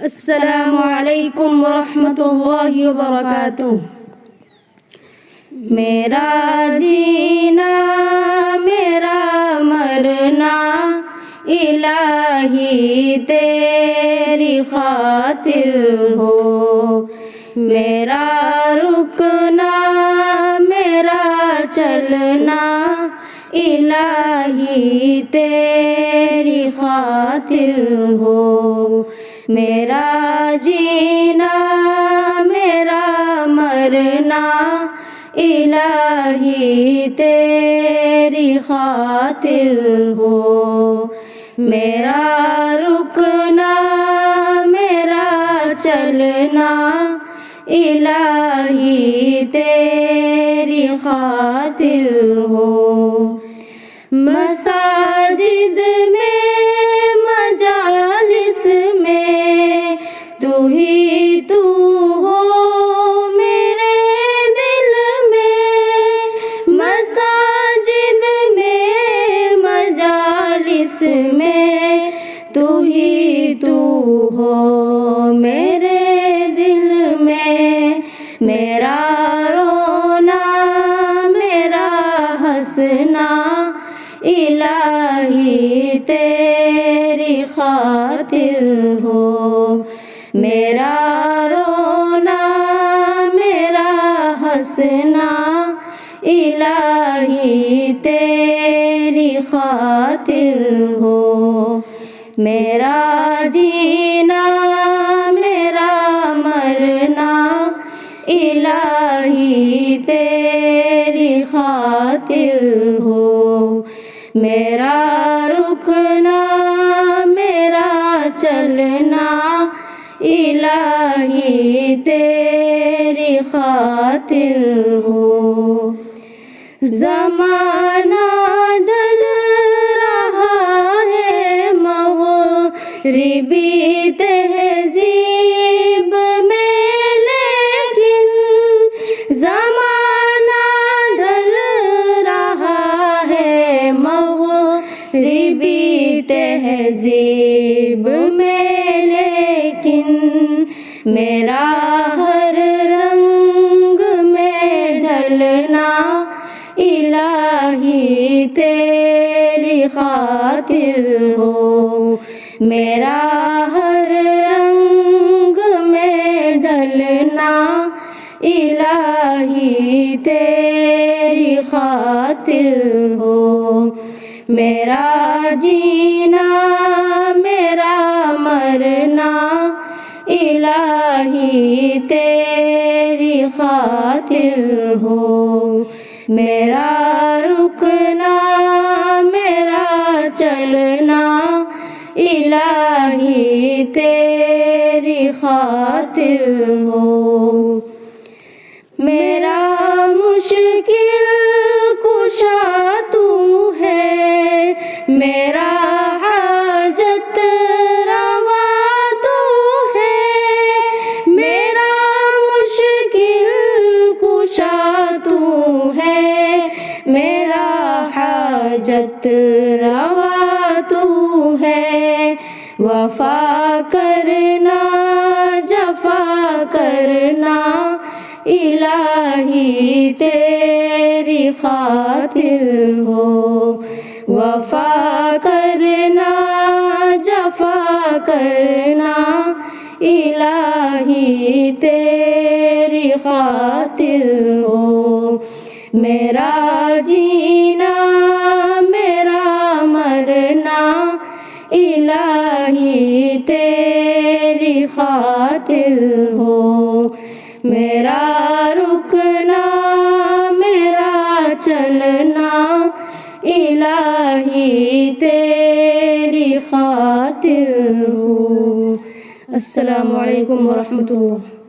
السلام علیکم ورحمۃ اللہ وبرکاتہ۔ میرا جینا میرا مرنا الہی تیری خاطر ہو، میرا رکنا میرا چلنا الہی تیری خاطر ہو، میرا جینا میرا مرنا الہی تیری خاطر ہو، میرا رکنا میرا چلنا الہی تیری خاطر ہو، مساجد میں مجالس میں تو ہی تو ہو میرے دل میں، مساجد میں مجالس میں تو ہی تو ہو میرے دل میں، میرا رونا میرا ہنسنا الہی تیری خاطر ہو، میرا رونا میرا ہنسنا الہی تیری خاطر ہو، میرا جینا میرا مرنا الہی تیری خاطر ہو، میرا رکنا میرا چلنا الہی تیری خاطر ہو، زمانہ ڈل رہا ہے مغربی تہذیب میں، لیکن زمانہ ڈل رہا ہے مغربی تہذیب میں، لیکن میرا ہر رنگ میں ڈھلنا الہی تیری خاطر ہو، میرا ہر رنگ میں ڈھلنا الہی تیری خاطر ہو، میرا جینا میرا مرنا الہی تیری خاطر ہو، میرا رکنا میرا چلنا الہی تیری خاطر ہو، میرا مشکل کشا تو ہے، میرا حاجت روا تو ہے، میرا مشکل کشا تو ہے، میرا حاجت روا تو ہے، وفا کرنا جفا کرنا الہی تیری خاطر ہو، وفا کرنا جفا کرنا الہی تیری خاطر ہو، میرا جینا میرا مرنا الہی تیری خاطر ہو، میرا رکنا میرا چلنا الہی تیری خاطر ہو۔ السلام علیکم ورحمۃ اللہ۔